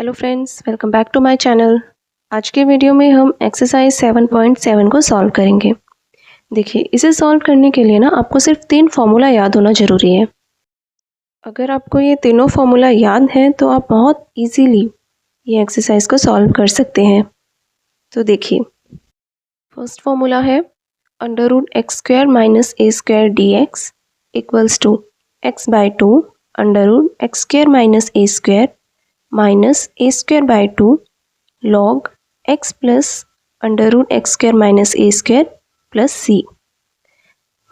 Hello friends, welcome back to my channel. आज के video में हम एक्सरसाइज 7.7 को सॉल्व करेंगे। देखिए, इसे सॉल्व करने के लिए ना आपको सिर्फ 3 फॉर्मूला याद होना ज़रूरी है। अगर आपको ये तीनों फॉर्मूला याद हैं तो आप बहुत इजीली ये एक्सरसाइज को सॉल्व कर सकते हैं। तो देखिए, फर्स्ट फॉर्मूला है √x² - a² dx equals to x/2 √x² - a² minus a²/2 log x plus √x² - a² plus c।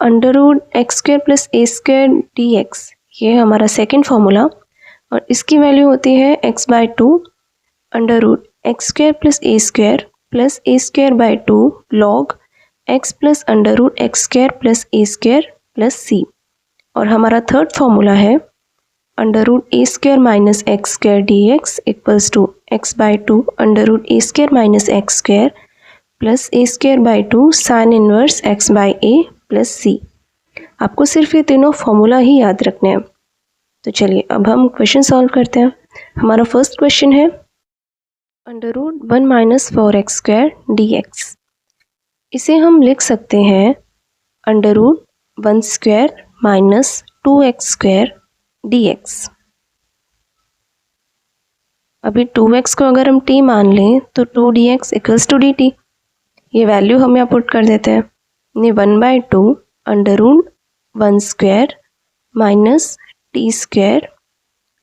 √x² + a² dx ये है हमारा सेकेंड फॉर्मूला और इसकी वैल्यू होती है x/2 √x² + a² plus a²/2 log x plus √x² + a² plus c। और हमारा third formula है √a² - x² dx equals to x/2 √a² - x² plus a²/2 sin inverse x/a plus c। आपको सिर्फ ये तीनों फॉर्मूला ही याद रखने हैं। तो चलिए अब हम क्वेश्चन सॉल्व करते हैं। हमारा फर्स्ट क्वेश्चन है √1 - 4x² dx। इसे हम लिख सकते हैं √1² - 2x² dx। अभी 2x को अगर हम t मान लें तो 2dx इक्वल्स टू dt। ये वैल्यू हम यहाँ पुट कर देते हैं। ये 1/2 √1² माइनस t²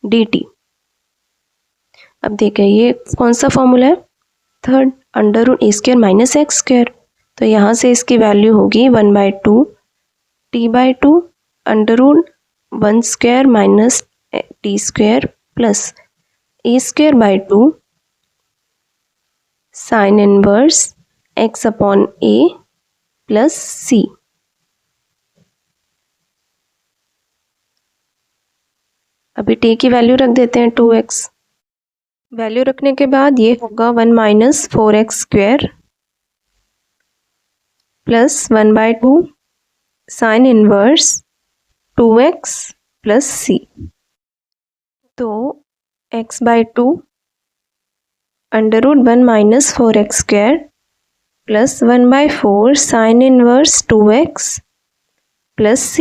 dt। अब देखिए ये कौन सा फॉर्मूला है, थर्ड √a² - x²। तो यहाँ से इसकी वैल्यू होगी 1/2 t/2 √1² minus t² plus a²/2 sin inverse x/a plus c। अभी t की वैल्यू रख देते हैं 2x। वैल्यू रखने के बाद ये होगा 1 - 4x² plus 1/2 sin inverse 2x plus c। तो x/2 √1 - 4x² plus 1/4 sin inverse 2x plus c।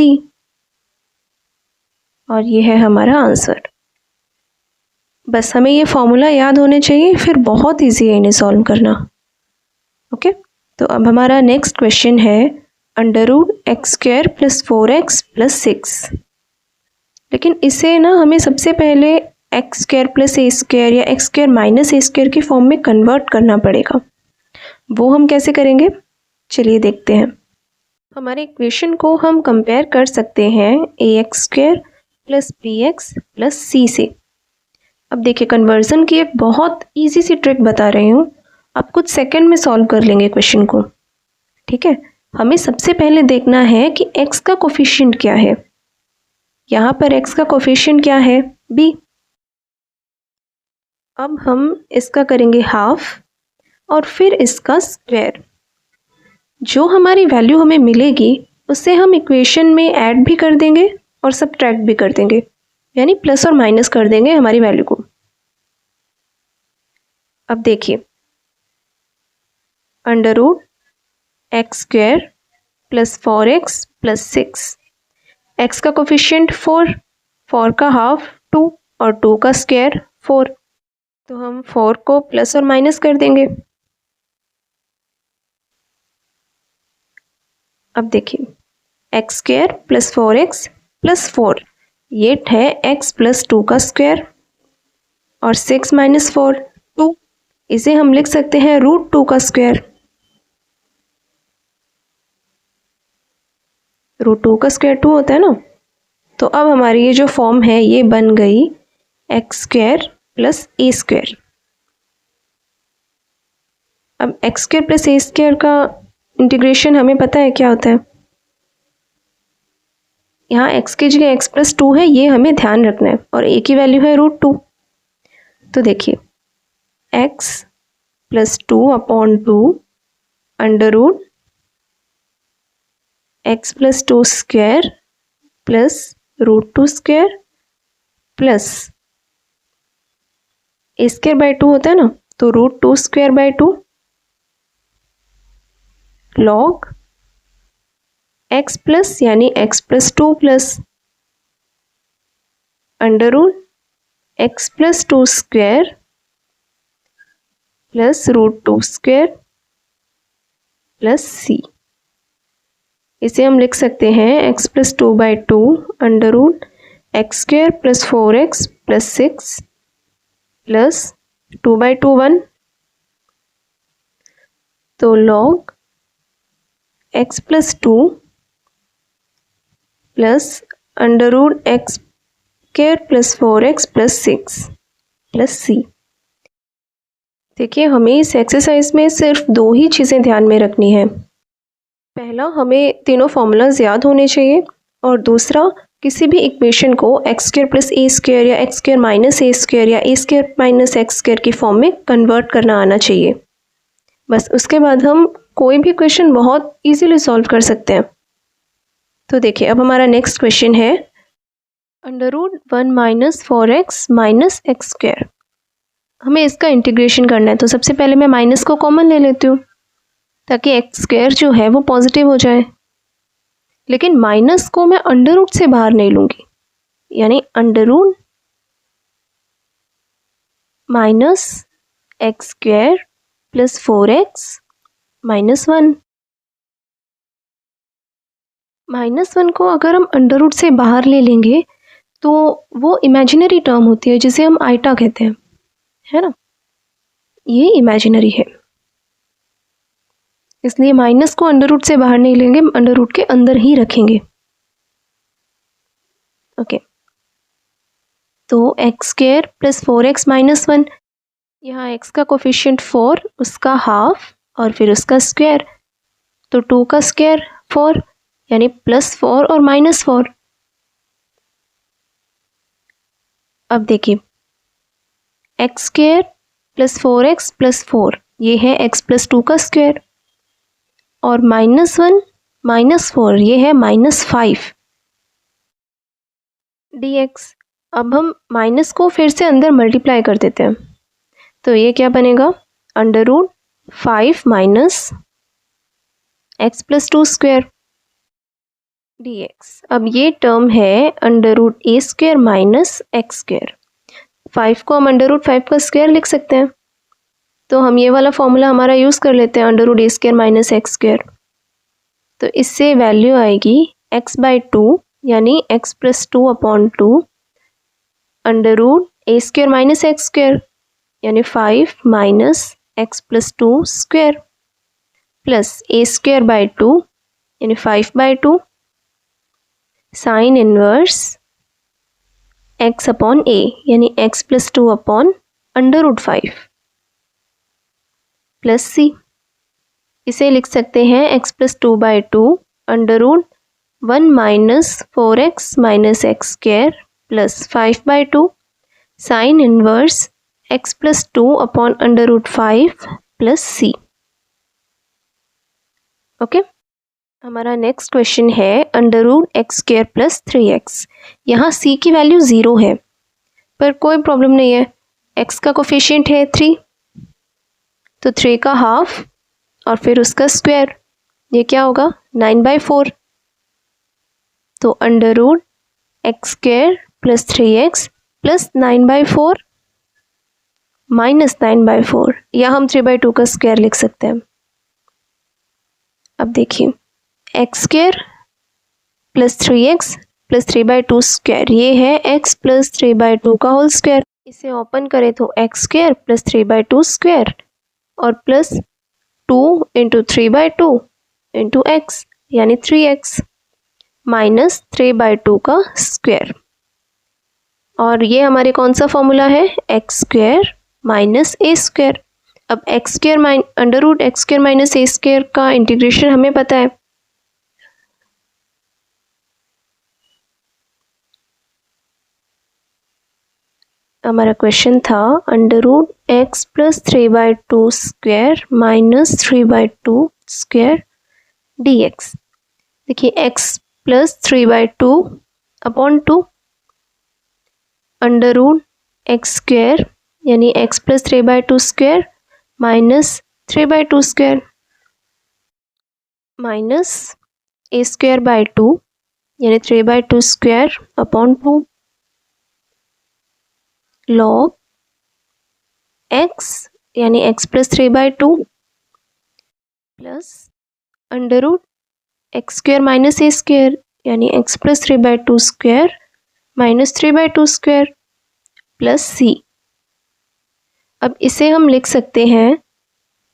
और ये है हमारा आंसर। बस हमें ये फॉर्मूला याद होने चाहिए, फिर बहुत इजी है इन्हें सॉल्व करना। ओके, तो अब हमारा नेक्स्ट क्वेश्चन है √x² + 4x + 6। लेकिन इसे ना हमें सबसे पहले x² + a² या x² - a² की फॉर्म में कन्वर्ट करना पड़ेगा। वो हम कैसे करेंगे, चलिए देखते हैं। हमारे इक्वेशन को हम कंपेयर कर सकते हैं ax² + bx + c से। अब देखिए, कन्वर्जन की एक बहुत इजी सी ट्रिक बता रही हूँ, आप कुछ सेकंड में सॉल्व कर लेंगे क्वेश्चन को। ठीक है, हमें सबसे पहले देखना है कि x का कोफिशिएंट क्या है। यहाँ पर x का कोफिशिएंट क्या है, b। अब हम इसका करेंगे हाफ और फिर इसका स्क्वायर। जो हमारी वैल्यू हमें मिलेगी उससे हम इक्वेशन में ऐड भी कर देंगे और सबट्रैक्ट भी कर देंगे, यानी प्लस और माइनस कर देंगे हमारी वैल्यू को। अब देखिए, √x² + 4x + 6। x का कोफिशिएंट 4, 4 का हाफ 2 और 2 का स्क्वायर 4। तो हम 4 को प्लस और माइनस कर देंगे। अब देखिए, x² + 4x + 4 ये है x + 2 का स्क्वायर और 6 - 4 2। इसे हम लिख सकते हैं √2 का स्क्वायर। √2 का स्क्वायर 2 होता है ना। तो अब हमारी ये जो फॉर्म है ये बन गई x² + a²। अब x² + a² का इंटीग्रेशन हमें पता है क्या होता है। यहाँ x की जगह x + 2 है, ये हमें ध्यान रखना है, और a की वैल्यू है √2। तो देखिए, x + 2/2 x + 2² plus √2² plus a square by 2 होता है ना, तो root 2 square by 2 log x plus यानी x plus 2 plus under root x plus 2 square plus root 2 square plus c. इसे हम लिख सकते हैं x plus 2 by 2 under root x square plus 4x plus 6 plus 2 by 2 1, तो log x plus 2 plus under root x square plus 4x plus 6 plus c. देखिए, हमें इस exercise में सिर्फ दो ही चीज़ें ध्यान में रखनी है। पहला, हमें तीनों फार्मूलाज याद होने चाहिए, और दूसरा, किसी भी इक्वेशन को x square plus a square या x square minus a square या ए स्क्वायर माइनस एक्स स्क्वायर की फॉर्म में कन्वर्ट करना आना चाहिए। बस उसके बाद हम कोई भी क्वेश्चन बहुत इजीली सॉल्व कर सकते हैं। तो देखिए, अब हमारा नेक्स्ट क्वेश्चन है under root 1 minus 4x minus x square. हमें इसका इंटीग्रेशन करना है, तो सबसे पहले मैं माइनस को कॉमन ले लेती हूँ ताकि एक्स स्क्वायर जो है वो पॉजिटिव हो जाए। लेकिन माइनस को मैं अंडर रूट से बाहर नहीं लूँगी, यानी under root minus x square plus 4x minus 1। Minus 1 को अगर हम अंडर रूट से बाहर ले लेंगे तो वो इमेजिनरी टर्म होती है जिसे हम आइटा कहते हैं, है ना, ये इमेजिनरी है, इसलिए माइनस को अंडर रूट से बाहर नहीं लेंगे, अंडर रूट के अंदर ही रखेंगे। ओके, तो x square plus 4x minus 1, यहाँ x का कोफिशिएंट 4, उसका हाफ और फिर उसका स्क्वायर, तो 2 का स्क्वायर 4 यानी प्लस 4 और माइनस 4। अब देखिए, x square plus 4x plus 4, ये है x प्लस 2 का स्क्वायर, और माइनस 1 माइनस 4, ये है माइनस 5 dx। अब हम माइनस को फिर से अंदर मल्टीप्लाई कर देते हैं, तो ये क्या बनेगा, under root 5 minus x plus 2 square dx। अब ये टर्म है under root a square minus x square. 5 को हम अंडर रूट 5 का स्क्वायर लिख सकते हैं, तो हम ये वाला फॉर्मूला हमारा यूज़ कर लेते हैं, under root a square minus x square. तो इससे वैल्यू आएगी x बाई 2 यानी x plus 2 upon 2 under root a square minus x square यानी 5 minus x plus 2 square plus a square by 2 यानी 5 by 2 sine inverse x upon a यानी x plus 2 upon under root 5 plus c. इसे लिख सकते हैं x plus 2 by 2 under root 1 minus 4x minus x square plus 5 by 2 sine inverse x plus 2 upon under root 5 plus c. Okay, हमारा next question है under root x square plus 3x। यहाँ c की value 0 है, पर कोई problem नहीं है, x का कोफिशिएंट है 3, तो 3 का हाफ और फिर उसका स्क्वायर, ये क्या होगा 9 बाई 4, तो under root x square plus 3x plus 9 by 4 minus 9 by 4, या हम 3 बाई 2 का स्क्वायर लिख सकते हैं। अब देखिए, x square plus 3x plus 3 by 2 square, ये है x प्लस 3 बाई 2 का होल स्क्वायर। इसे ओपन करें तो x square plus 3 by 2 square और plus 2 into 3 by 2 into x यानी 3x माइनस 3 बाई 2 का स्क्वायर, और ये हमारे कौन सा फॉर्मूला है, x square minus a square. अब x square under root x square minus a square का इंटीग्रेशन हमें पता है, हमारा क्वेश्चन था under root x plus 3 by 2 square minus 3 by 2 square dx। देखिए, x plus 3 by 2 upon 2 under root x square यानी x plus 3/2 square minus 3/2 square minus a square by 2 यानी 3/2 square upon 2 log x यानी x plus 3/2 plus under root x square minus a square यानी x plus 3/2 square minus 3/2 square plus c। अब इसे हम लिख सकते हैं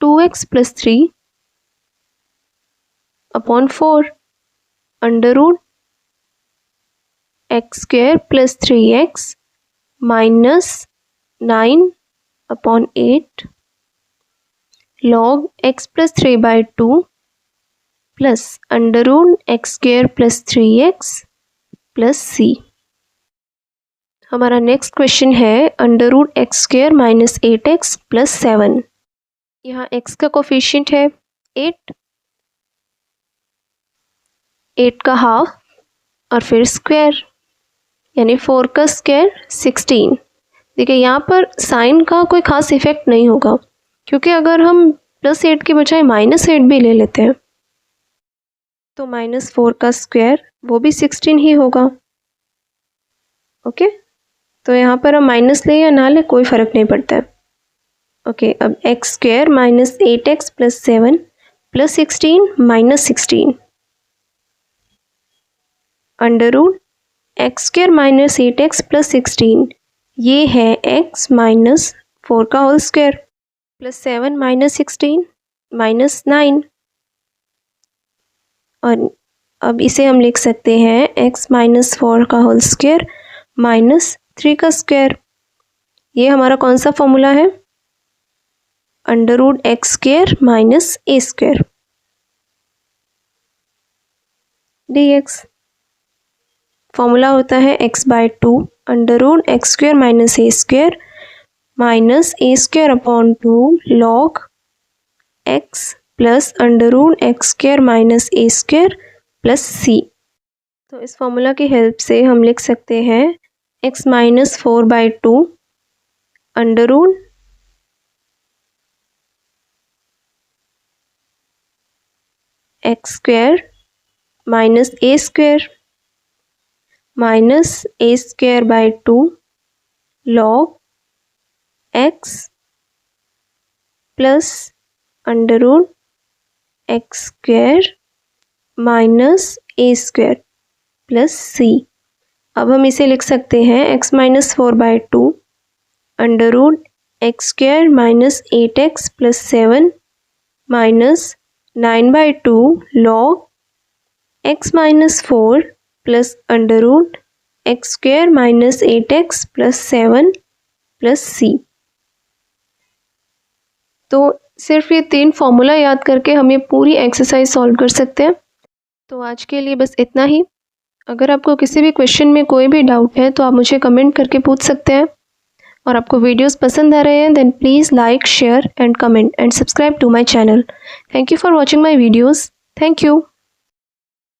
2x plus 3 upon 4 under root x square plus 3x minus 9 upon 8 log x plus 3/2 plus under root x square plus 3x plus c। हमारा next question है under root x square minus 8x plus 7। यहाँ x का coefficient है 8 का half और फिर square यानी 4 का स्क्वायर 16। देखिए यहाँ पर साइन का कोई ख़ास इफेक्ट नहीं होगा, क्योंकि अगर हम प्लस 8 के बजाय माइनस 8 भी ले लेते हैं तो माइनस 4 का स्क्वायर वो भी 16 ही होगा। ओके, तो यहाँ पर हम माइनस ले या ना ले कोई फ़र्क नहीं पड़ता है। ओके, अब x square minus 8x plus 7 plus 16 minus 16 under root x square minus 8x plus 16 ये है x माइनस 4 का whole square plus 7 minus 16 minus 9। और अब इसे हम लिख सकते हैं x माइनस 4 का होल स्क्वायर माइनस 3 का स्क्वायर। ये हमारा कौन सा फॉर्मूला है? Under root x square minus a square dx। Formula होता है x/2 under root x square minus a square minus a square upon 2 log x plus under root x square minus a square plus c। तो इस formula की help से हम लिख सकते हैं x minus 4/2 under root x square minus a square minus a square by 2 log x plus under root x square minus a square plus c। अब हम इसे लिख सकते हैं x minus 4/2 under root x square minus 8x plus 7 minus 9/2 log x minus 4 plus under root x square minus 8x plus 7 plus c। तो सिर्फ ये 3 formula याद करके हम ये पूरी एक्सरसाइज सॉल्व कर सकते हैं। तो आज के लिए बस इतना ही। अगर आपको किसी भी क्वेश्चन में कोई भी डाउट है तो आप मुझे कमेंट करके पूछ सकते हैं। और आपको वीडियोस पसंद आ रहे हैं then please like share and comment and subscribe to my channel. Thank you for watching my videos. Thank you.